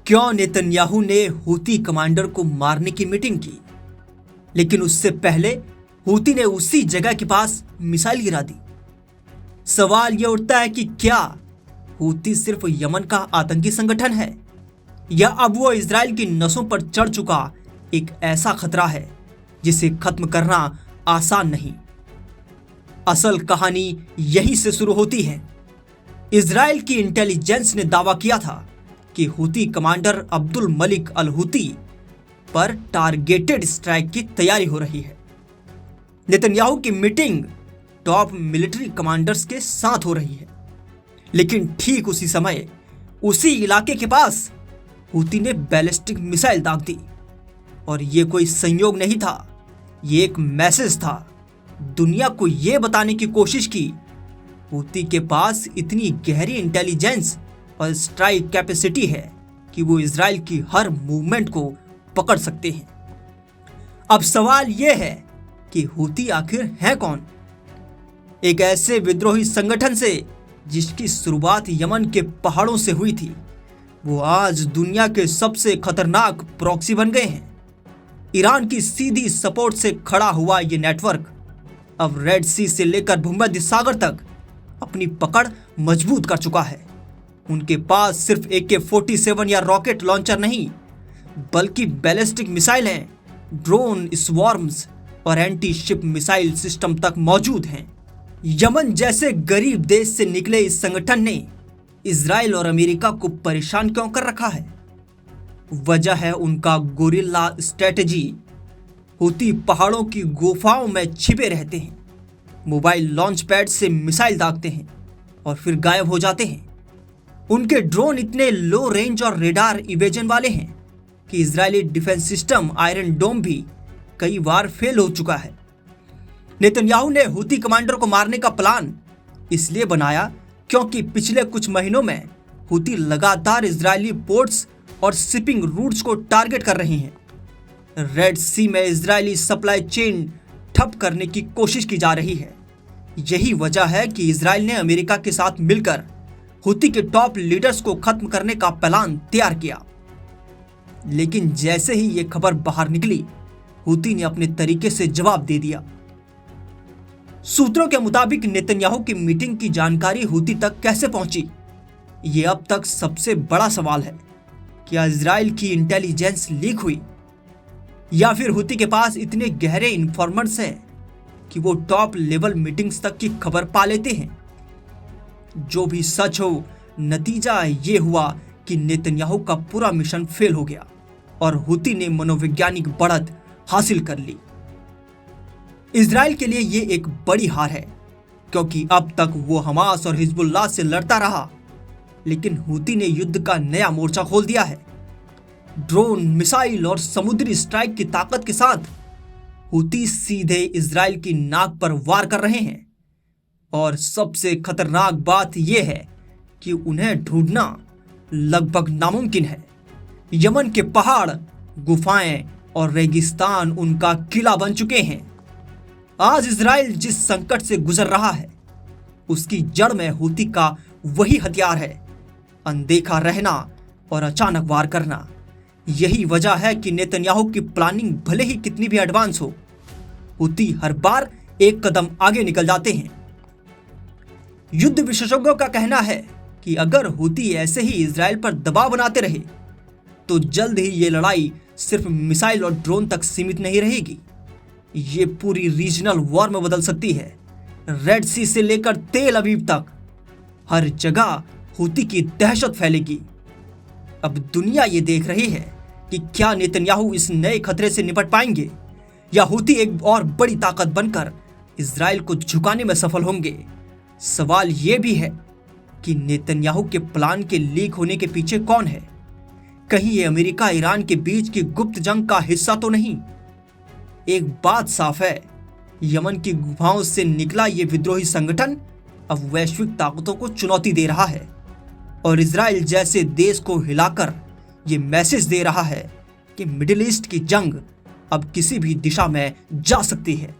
क्यों नेतन्याहू ने Houthi commander को मारने की मीटिंग की, लेकिन उससे पहले हूती ने उसी जगह के पास मिसाइल गिरा दी। सवाल यह उठता है कि क्या हूती सिर्फ यमन का आतंकी संगठन है या अब वो इजराइल की नसों पर चढ़ चुका एक ऐसा खतरा है जिसे खत्म करना आसान नहीं। असल कहानी यहीं से शुरू होती है। इजराइल की इंटेलिजेंस ने दावा किया था कि Houthi commander Abdul Malik al Houthi पर टारगेटेड स्ट्राइक की तैयारी हो रही है। नेतन्याहू की मीटिंग टॉप मिलिट्री कमांडर्स के साथ हो रही है, लेकिन ठीक उसी समय उसी इलाके के पास हूती ने बैलिस्टिक मिसाइल दाग दी। और ये कोई संयोग नहीं था, ये एक मैसेज था। दुनिया को यह बताने की कोशिश की हूती के पास इतनी गहरी इंटेलिजेंस और स्ट्राइक कैपेसिटी है कि वो इजराइल की हर मूवमेंट को पकड़ सकते हैं। अब सवाल यह है कि हूती आखिर है कौन? एक ऐसे विद्रोही संगठन से जिसकी शुरुआत यमन के पहाड़ों से हुई थी। वो आज दुनिया के सबसे खतरनाक प्रॉक्सी बन गए हैं। ईरान की सीधी सपोर्ट से खड़ा हुआ ये नेटवर्क अब रेड सी से लेकर भूमध्य सागर तक अपनी पकड़ मजबूत कर चुका है। उनके पास सिर्फ AK-47 या रॉकेट लॉन्चर नहीं, बल्कि बैलिस्टिक मिसाइल हैं, ड्रोन स्वॉर्म्स और एंटी शिप मिसाइल सिस्टम तक मौजूद हैं। यमन जैसे गरीब देश से निकले इस संगठन ने इजराइल और अमेरिका को परेशान क्यों कर रखा है? वजह है उनका गोरिल्ला स्ट्रेटेजी। हूती पहाड़ों की गुफाओं में छिपे रहते हैं, मोबाइल लॉन्च पैड से मिसाइल दागते हैं और फिर गायब हो जाते हैं। उनके ड्रोन इतने लो रेंज और रेडार इवेजन वाले हैं कि इजरायली डिफेंस सिस्टम आयरन डोम भी कई बार फेल हो चुका है। नेतन्याहू ने हूती कमांडर को मारने का प्लान इसलिए बनाया क्योंकि पिछले कुछ महीनों में हूती लगातार इजरायली पोर्ट्स और शिपिंग रूट्स को टारगेट कर रही हैं। रेड सी में इजरायली सप्लाई चेन ठप करने की कोशिश की जा रही है। यही वजह है कि इजराइल ने अमेरिका के साथ मिलकर हूती के टॉप लीडर्स को खत्म करने का प्लान तैयार किया। लेकिन जैसे ही यह खबर बाहर निकली, हूती ने अपने तरीके से जवाब दे दिया। सूत्रों के मुताबिक नेतन्याहू की मीटिंग की जानकारी हूती तक कैसे पहुंची, ये अब तक सबसे बड़ा सवाल है। क्या इजराइल की इंटेलिजेंस लीक हुई या फिर हूती के पास इतने गहरे इन्फॉर्मर्स हैं कि वो टॉप लेवल मीटिंग्स तक की खबर पा लेते हैं? जो भी सच हो, नतीजा ये हुआ कि नेतन्याहू का पूरा मिशन फेल हो गया और हूती ने मनोवैज्ञानिक बढ़त हासिल कर ली। इजराइल के लिए ये एक बड़ी हार है क्योंकि अब तक वो हमास और हिजबुल्लाह से लड़ता रहा, लेकिन हूती ने युद्ध का नया मोर्चा खोल दिया है। ड्रोन, मिसाइल और समुद्री स्ट्राइक की ताकत के साथ हूती सीधे इजराइल की नाक पर वार कर रहे हैं। और सबसे खतरनाक बात यह है कि उन्हें ढूंढना लगभग नामुमकिन है। यमन के पहाड़, गुफाएं और रेगिस्तान उनका किला बन चुके हैं। आज इजराइल जिस संकट से गुजर रहा है, उसकी जड़ में हूती का वही हथियार है, अनदेखा रहना और अचानक वार करना। यही वजह है कि नेतन्याहू की प्लानिंग भले ही कितनी भी एडवांस हो, हूती हर बार एक कदम आगे निकल जाते हैं। युद्ध विशेषज्ञों का कहना है कि अगर हूती ऐसे ही इजराइल पर दबाव बनाते रहे तो जल्द ही ये लड़ाई सिर्फ मिसाइल और ड्रोन तक सीमित नहीं रहेगी। ये पूरी रीजनल वॉर में बदल सकती है। रेड सी से लेकर तेल अवीव तक हर जगह हूती की दहशत फैलेगी। अब दुनिया ये देख रही है कि क्या नेतन्याहू इस नए खतरे से निपट पाएंगे या हूती एक और बड़ी ताकत बनकर इजराइल को झुकाने में सफल होंगे। सवाल ये भी है कि नेतन्याहू के प्लान के लीक होने के पीछे कौन है? कहीं ये अमेरिका ईरान के बीच की गुप्त जंग का हिस्सा तो नहीं? एक बात साफ है, यमन की गुफाओं से निकला ये विद्रोही संगठन अब वैश्विक ताकतों को चुनौती दे रहा है और इजराइल जैसे देश को हिलाकर ये मैसेज दे रहा है कि मिडिल ईस्ट की जंग अब किसी भी दिशा में जा सकती है।